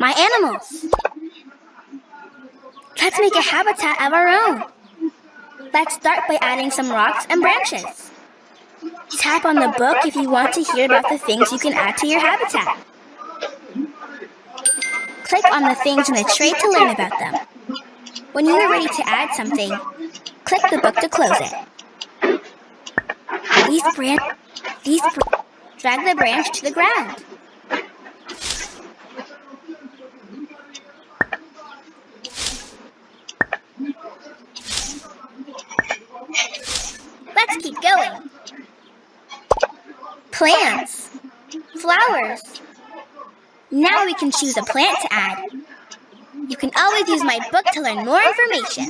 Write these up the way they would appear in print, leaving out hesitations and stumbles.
my animals. Let's make a habitat of our own. Let's start by adding some rocks and branches. Tap on the book if you want to hear about the things you can add to your habitat. Click on the things in the tray to learn about them. When you are ready to add something, click the book to close it. Drag the branch to the ground. Let's keep going. Plants. Flowers. Now we can choose a plant to add. You can always use my book to learn more information.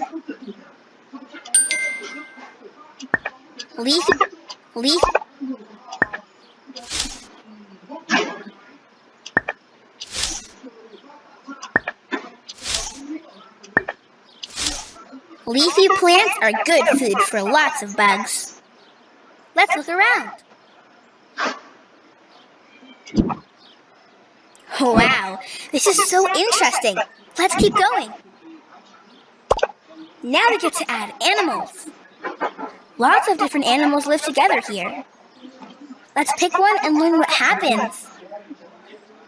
Leaf. Leafy plants are good food for lots of bugs. Let's look around. Wow, this is so interesting. Let's keep going. Now we get to add animals. Lots of different animals live together here. Let's pick one and learn what happens.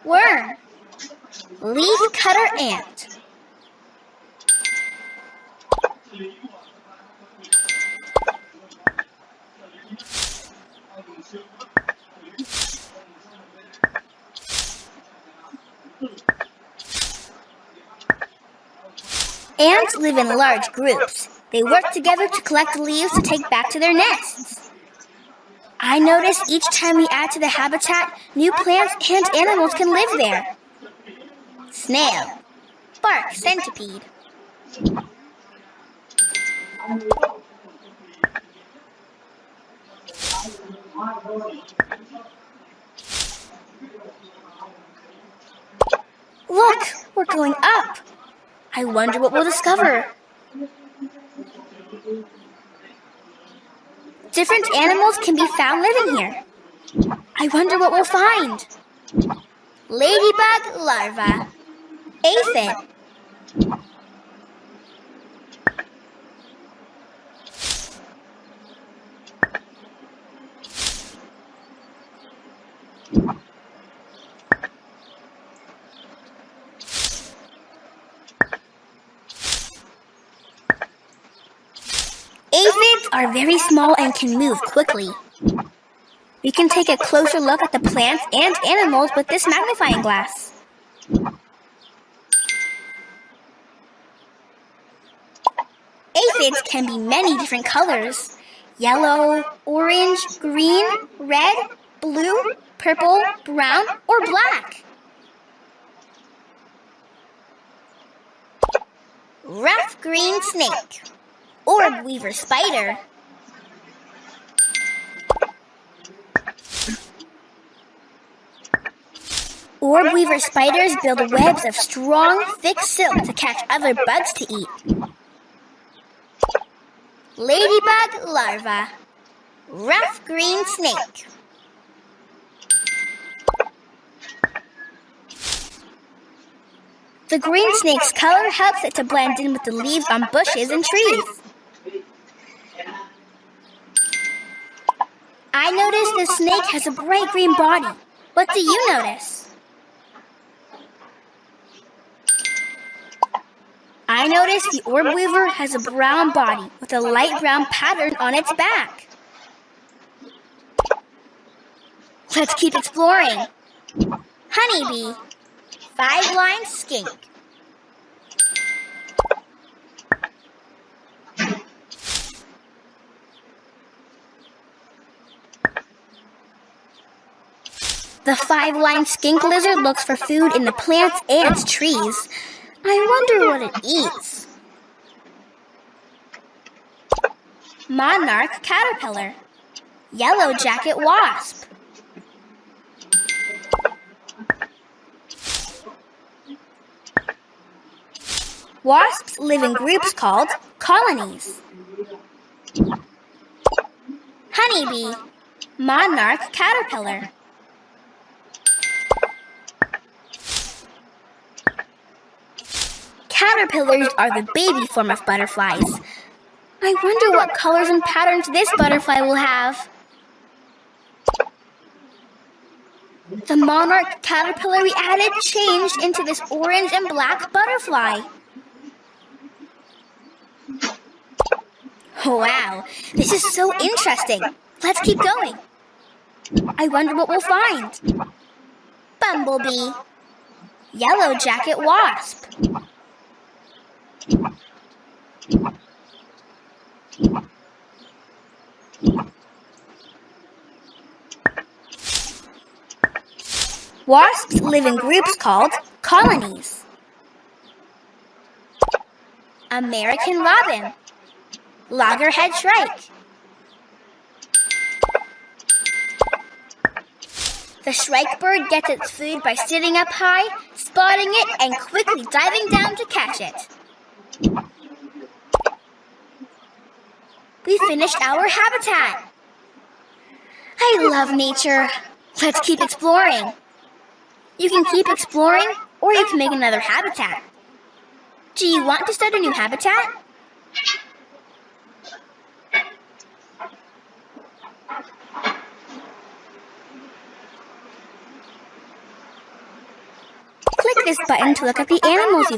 Worm. Leaf cutter ant. Ants live in large groups. They work together to collect leaves to take back to their nests. I notice each time we add to the habitat, new plants and animals can live there. Snail. Bark centipede. Look, we're going up. I wonder what we'll discover. Different animals can be found living here. I wonder what we'll find. Ladybug larva. Aphid. Aphids are very small and can move quickly. We can take a closer look at the plants and animals with this magnifying glass. Aphids can be many different colors: yellow, orange, green, red, blue, purple, brown, or black. Rough green snake. Orb weaver spider. Orb weaver spiders build webs of strong, thick silk to catch other bugs to eat. Ladybug larva. Rough green snake. The green snake's color helps it to blend in with the leaves on bushes and trees. I noticed the snake has a bright green body. What do you notice? I noticed the orb weaver has a brown body with a light brown pattern on its back. Let's keep exploring. Honeybee. Five-lined skink. The five-lined skink lizard looks for food in the plants and trees. I wonder what it eats. Monarch caterpillar. Yellow jacket wasp. Wasps live in groups called colonies. Honeybee. Monarch caterpillar. Caterpillars are the baby form of butterflies. I wonder what colors and patterns this butterfly will have. The monarch caterpillar we added changed into this orange and black butterfly. Wow, this is so interesting. Let's keep going. I wonder what we'll find. Bumblebee. Yellow jacket wasp. Wasps live in groups called colonies. American robin. Loggerhead shrike. The shrike bird gets its food by sitting up high, spotting it, and quickly diving down to catch it. We finished our habitat. I love nature. Let's keep exploring. You can keep exploring, or you can make another habitat. Do you want to start a new habitat? Click this button to look at the animals you've